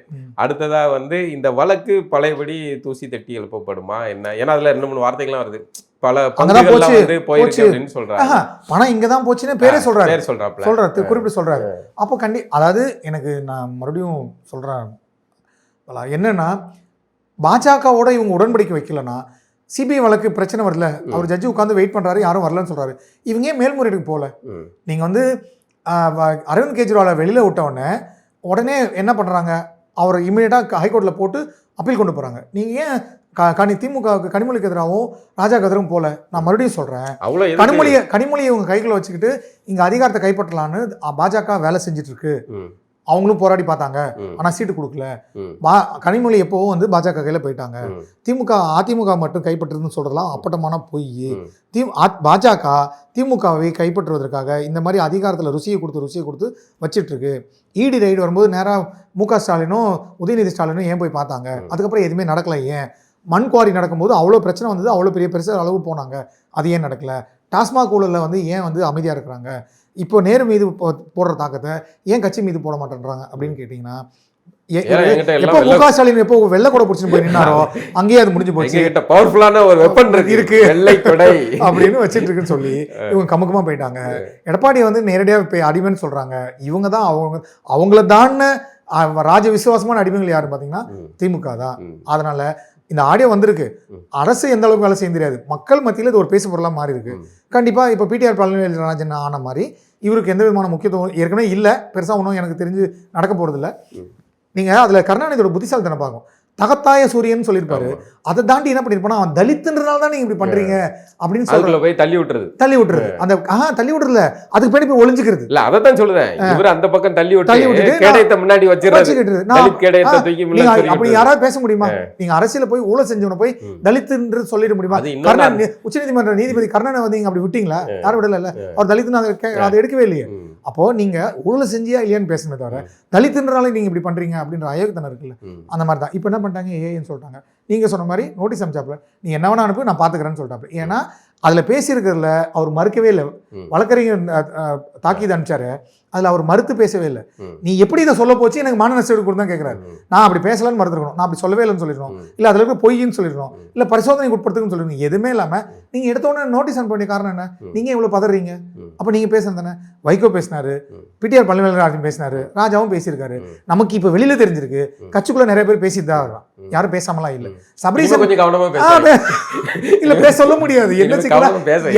அடுத்ததா வந்து இந்த வழக்கு பழையபடி தூசி தட்டி எழுப்பப்படுமா என்ன? ஏன்னா அதுல 2-3 வார்த்தைகள்லாம் வருது. பல பங்குகள்லாம் வந்து போயிருக்கு அப்படின்னு சொல்றாங்க. பணம் இங்கதான் போச்சுன்னு பேரே சொல்றாரு, குறிப்பிட்டு சொல்றாரு. அப்போ அதாவது எனக்கு நான் மறுபடியும் சொல்றேன் என்னன்னா, பாஜகவோட இவங்க உடன்படிக்கை வைக்கலன்னா சிபிஐ வழக்கு பிரச்சனை வரல, அவர் ஜட்ஜி உட்காந்து வெயிட் பண்றாரு, யாரும் வரலன்னு சொல்றாரு. இவங்க மேல்முறையீடுக்கு போல. நீங்க வந்து அரவிந்த் கெஜ்ரிவாலை வெளியில் விட்டவுடனே உடனே என்ன பண்ணுறாங்க, அவரை இமீடியட்டாக ஹைகோர்ட்டில் போட்டு அப்பீல் கொண்டு போகிறாங்க. நீங்கள் ஏன் திமுகவுக்கு கனிமொழிக்கு எதிராகவும் ராஜாக்கு எதிராகவும் போல? நான் மறுபடியும் சொல்கிறேன், கனிமொழியை இவங்க கைகளை வச்சுக்கிட்டு இங்கே அதிகாரத்தை கைப்பற்றலான்னு பாஜக வேலை செஞ்சுட்டு இருக்கு. அவங்களும் போராடி பார்த்தாங்க, ஆனால் சீட்டு கொடுக்கல. கனிமொழி எப்போவும் வந்து பாஜக கையில் போயிட்டாங்க. அதிமுக மட்டும் கைப்பற்றுதுன்னு சொல்றதெல்லாம் அப்பட்டமான பொய். பாஜக திமுகவை கைப்பற்றுவதற்காக இந்த மாதிரி அதிகாரத்தில் ருசியை கொடுத்து வச்சிட்டு இருக்கு. இடி ரைடு வரும்போது நேராக மு.க. ஸ்டாலினும் உதயநிதி ஸ்டாலினும் ஏன் போய் பார்த்தாங்க? அதுக்கப்புறம் எதுவுமே நடக்கல. ஏன்? மண் குவாரி நடக்கும்போது அவ்வளோ பிரச்சனை வந்தது, அவ்வளோ பெருசு அளவு போனாங்க, அது ஏன் நடக்கல? டாஸ்மாக் ஊழலில் வந்து ஏன் வந்து அமைதியாக இருக்கிறாங்க? இப்போ நேரு மீது போடுற தாக்கத்தை ஏன் கட்சி மீது போட மாட்டேன்றாங்க அப்படின்னு கேட்டிங்கன்னா, எப்போ மு.க. ஸ்டாலின் எப்போ வெள்ள கூட பிடிச்சிட்டு போய் நின்னாரோ அங்கேயே அது முடிஞ்சு போச்சு. பவர்ஃபுல்லான ஒரு வெப்பன் இருக்கு அப்படின்னு வச்சுட்டு இருக்குன்னு சொல்லி இவங்க கமுக்கமா போயிட்டாங்க. எடப்பாடி வந்து நேரடியாக அடிமைன்னு சொல்றாங்க. இவங்க தான் அவங்கள தான் ராஜ விசுவாசமான அடிமைகள் யாருன்னு பார்த்தீங்கன்னா திமுக தான். அதனால இந்த ஆடியோ வந்திருக்கு, அரசு எந்த அளவுக்கு வேலை செய்ய தெரியாது, மக்கள் மத்தியில் இது ஒரு பேசு பொருளாக மாறி இருக்கு. கண்டிப்பாக இப்போ பிடிஆர் பழனிவேல்ராஜன் ஆன மாதிரி இவருக்கு எந்த விதமான முக்கியத்துவம் ஏற்கனவே இல்லை, பெருசாக ஒன்றும் எனக்கு தெரிஞ்சு நடக்க போகிறதில்ல. நீங்கள் அதில் கருணாநிதியோட புத்திசாலித்தனம் பார்க்கும். தகத்தாய சூரியன் சொல்லியிருப்பாரு, அதை தாண்டி என்ன பண்ணிருப்பானா, அவன் தலித்துன்றனால தான் நீங்க இப்படி பண்றீங்க அப்படின்னு சொல்லி போய் தள்ளி விட்டுறது. அந்த தள்ளி விடுறதுல அதுக்கு பின்னாடி போய் ஒளிஞ்சுக்கிறது இல்ல. அதான் சொல்லுவேன், இவர் அந்த பக்கம் தள்ளி விட்டு கேடயத்தை முன்னாடி வச்சிருக்கிறது. அப்படி யாராவது பேச முடியுமா? நீங்க அரசியல போய் ஊழல் செஞ்சவன போய் தலித்துன்னு சொல்லிட முடியுமா? உச்சநீதிமன்ற நீதிபதி கர்ணனை வந்து அப்படி விட்டீங்களா? யாரும் விடல இல்ல, அவர் தலித்துன்னு அதை எடுக்கவே இல்லையே. அப்போ நீங்க ஊழல் செஞ்சியா இல்லையான்னு பேசணுமே தவிர தலித்துன்றனால நீங்க இப்படி பண்றீங்க அப்படின்ற அயோக்கியத்தனம் இருக்குல்ல, அந்த மாதிரி தான். இப்போ என்ன பண்ணிட்டாங்க, ஏன்னு சொல்லிட்டாங்க. நீங்க சொன்ன மாதிரி நோட்டீஸ் அனுப்பிச்சாப்புல, நீ என்ன வேணா அனுப்பி நான் பாத்துக்கிறேன்னு சொல்லிட்டாப்புல. ஏன்னா அதுல பேசியிருக்கிறதுல அவர் மறுக்கவே இல்லை. வழக்கறிஞர் தாக்கீது அனுப்பிச்சாரு, அதில் அவர் மறுத்து பேசவே இல்லை. நீ எப்படி இதை சொல்ல போச்சு, எனக்கு மான நஷ்டம் கொடுத்து தான் கேட்குறாரு. நான் அப்படி பேசலான்னு மறுத்துருக்கணும், நான் அப்படி சொல்லவே இல்லைன்னு சொல்லிடணும், இல்லை அதில் இருக்க பொய்ன்னு சொல்லிடணும், இல்லை பரிசோதனைக்கு உட்படுத்துன்னு சொல்லிடணும். எதுவுமே இல்லாமல் நீங்கள் எடுத்த உடனே நோட்டீஸ் அனுப்ப வேண்டிய காரணம் என்ன? நீங்கள் இவ்வளோ பதறீங்க. அப்போ நீங்கள் பேசுறது தானே. வைகோ பேசினாரு, பிடிஆர் பழனிவேல்ராஜன் பேசினாரு, ராஜாவும் பேசியிருக்காரு. நமக்கு இப்போ வெளியில தெரிஞ்சிருக்கு, கட்சிக்குள்ள நிறைய பேர் பேசிட்டு தான் இருக்கான், யாரும் பேசாமலாம் இல்லை. சபரீசன் இல்ல பேச சொல்ல முடியாது, என்ன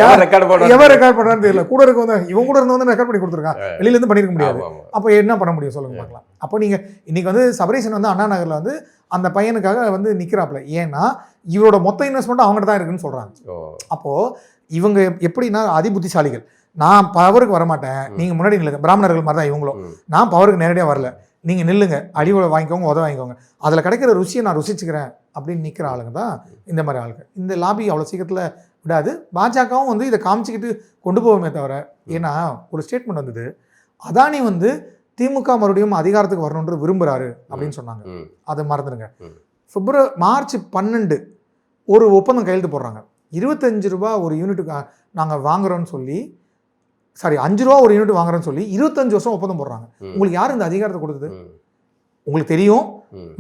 எவன் ரெக்கார்ட் பண்றான்னு தெரியல. கூட இருக்க வந்து இவங்க கூட இருந்து ரெக்கார்ட் பண்ணி கொடுத்துருக்கான், வெளியில இருந்து பண்ணிருக்க முடியாது. அப்போ என்ன பண்ண முடியும் சொல்லுங்க பார்க்கலாம். அப்போ நீங்க இன்னைக்கு வந்து சபரீசன் வந்து அண்ணா நகர்ல வந்து அந்த பையனுக்காக வந்து நிக்கிறாப்ல. ஏன்னா இவரோட மொத்த இன்வெஸ்ட்மெண்ட் அவங்ககிட்ட தான் இருக்குன்னு சொல்றாங்க. அப்போ இவங்க எப்படின்னா அதிபுத்திசாலிகள். நான் பவருக்கு வரமாட்டேன், நீங்க முன்னாடி நில்லுங்க. பிராமணர்கள் மாதிரி தான் இவங்களும். நான் பவருக்கு நேரடியாக வரல, நீங்க நில்லுங்க, அடிவோட வாங்கிக்கோங்க, உதவ வாங்கிக்கோங்க, அதில் கிடைக்கிற ருசியை நான் ருசிச்சுக்கிறேன் அப்படின்னு நிற்கிற ஆளுங்க தான் இந்த மாதிரி ஆளுங்க. இந்த லாபி அவ்வளோ சீக்கிரத்தில் விடாது. பாஜகவும் வந்து இதை காமிச்சிக்கிட்டு கொண்டு போவோமே தவிர. ஏன்னா ஒரு ஸ்டேட்மெண்ட் வந்தது, அதானி வந்து திமுக மறுபடியும் அதிகாரத்துக்கு வரணுன்றது விரும்புகிறாரு அப்படின்னு சொன்னாங்க. அதை மறந்துடுங்க. மார்ச் 12 ஒரு ஒப்பந்தம் கையெழுத்து போடுறாங்க. 25 ரூபா ஒரு யூனிட்டுக்கு நாங்கள் வாங்குறோன்னு சொல்லி, சாரி 5 ரூபா ஒரு யூனிட் வாங்குறோன்னு சொல்லி 25 வருஷம் ஒப்பந்தம் போடுறாங்க. உங்களுக்கு யார் இந்த அதிகாரத்தை கொடுத்தது? உங்களுக்கு தெரியும்,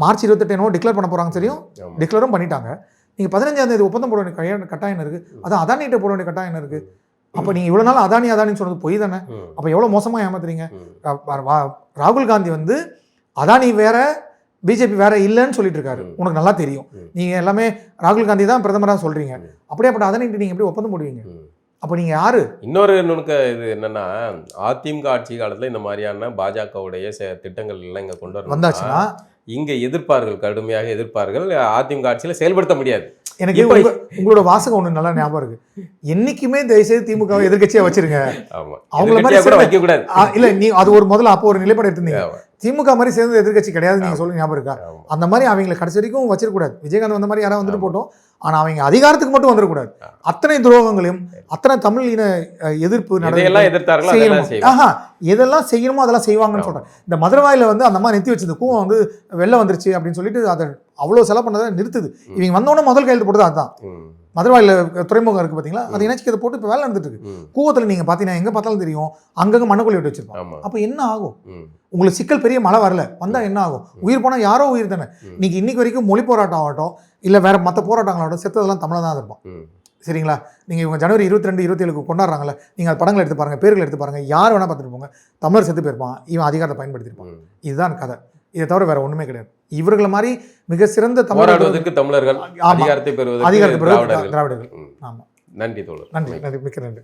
மார்ச் 28 டிக்ளேர் பண்ண போகிறாங்க தெரியும், டிக்ளேரும் பண்ணிட்டாங்க. நீங்கள் 15ஆம் தேதி ஒப்பந்தம் போட வேண்டிய கட்டாயம் இருக்குது, அதான் அதானிகிட்ட போட வேண்டிய கட்டாயம் இருக்குது. அப்போ நீங்கள் இவ்வளோ நாள் அதானின்னு சொன்னது பொய் தானே. அப்போ எவ்வளோ மோசமாக ஏமாத்துறீங்க. ராகுல் காந்தி வந்து அதானி வேற பிஜேபி வேற இல்லைன்னு சொல்லிட்டு இருக்காரு, உனக்கு நல்லா தெரியும். நீங்கள் எல்லாமே ராகுல் காந்தி தான் பிரதமராக சொல்கிறீங்க, அப்படியேப்பட்ட அதானிகிட்ட நீங்கள் எப்படி ஒப்பந்தம் போடுவீங்க? அப்போ நீங்கள் யாரு? இன்னொரு நுணுக்க இது என்னன்னா, அதிமுக ஆட்சி காலத்தில் இந்த மாதிரியான பாஜகவுடைய திட்டங்கள் எல்லாம் இங்கே கொண்டு வந்தாச்சுன்னா இங்கே எதிர்ப்பார்கள், கடுமையாக எதிர்ப்பார்கள். அதிமுக ஆட்சியில் செயல்படுத்த முடியாது. எனக்கு உங்களோட வாசகம் ஒண்ணு நல்லா ஞாபகம் இருக்கு, என்னைக்குமே தயவுசெய்து திமுகவை எதிர்கட்சியா வச்சிருங்க, அவங்கள மாதிரி வைக்க கூடாது. இல்ல நீ அது ஒரு முதல்ல அப்போ ஒரு நிலைப்பாடு எடுத்திருந்தீங்க, திமுக மாதிரி சேர்ந்து எதிர்கட்சி கிடையாது நீங்க சொல்லி ஞாபகம் இருக்கா? அந்த மாதிரி அவங்களை கடைசி வரைக்கும் வச்சிருக்கூடாது. விஜயகாந்த் வந்த மாதிரி யாராவது வந்துட்டு போட்டோம், ஆனா அவங்க அதிகாரத்துக்கு மட்டும் வந்துடக்கூடாது. அத்தனை துரோகங்களையும் அத்தனை தமிழ் இன எதிர்ப்பு எதெல்லாம் செய்யணுமோ அதெல்லாம் செய்வாங்கன்னு சொல்றேன். இந்த மதுரவாயில வந்து அந்த மாதிரி நிறுத்தி வச்சது கூவம் வந்து வெள்ளம் வந்துருச்சு அப்படின்னு சொல்லிட்டு அதை அவ்வளோ செலவு பண்ணதை நிறுத்துது. இவங்க வந்தோடனே முதல் கையெழுத்து போட்டது அதுதான். மதுரவாயில துறைமுகம் இருக்கு பாத்தீங்களா, அதை இணைச்சி இதை போட்டு இப்போ வேலை நடந்துட்டு இருக்கு. கூவத்தில் நீங்க பாத்தீங்கன்னா எங்க பார்த்தாலும் தெரியும், அங்கங்க மண்ணக்குள்ளி விட்டு வச்சிருப்பாங்க. அப்ப என்ன ஆகும்? உங்களுக்கு சிக்கல் பெரிய மழை வரல வந்தா என்ன ஆகும்? உயிர் போனா யாரோ உயிர் தானே. நீங்க இன்னைக்கு வரைக்கும் மொழி போராட்டம் ஆகட்டும் இல்ல வேற மற்ற போராட்டங்களோட செத்ததெல்லாம் தமிழை தான் இருப்போம். சரிங்களா? நீங்கள் இவங்க ஜனவரி 22, 27 கொண்டாடுறாங்களே, நீங்கள் படங்கள் எடுத்து பாருங்கள், பேர்கள் எடுத்து பாருங்கள், யார் வேணால் பார்த்துட்டு போங்க, தமிழர் செத்து போயிருப்பான், இவன் அதிகாரத்தை பயன்படுத்தியிருப்பான். இதுதான் கதை. இதை தவிர வேற ஒன்றுமே கிடையாது. இவர்களை மாதிரி மிக சிறந்த தமிழர்களுக்கு தமிழர்கள் அதிகாரத்தை பெறுவது திராவிடர்கள். ஆமாம். நன்றி தோழர். நன்றி, மிக்க நன்றி.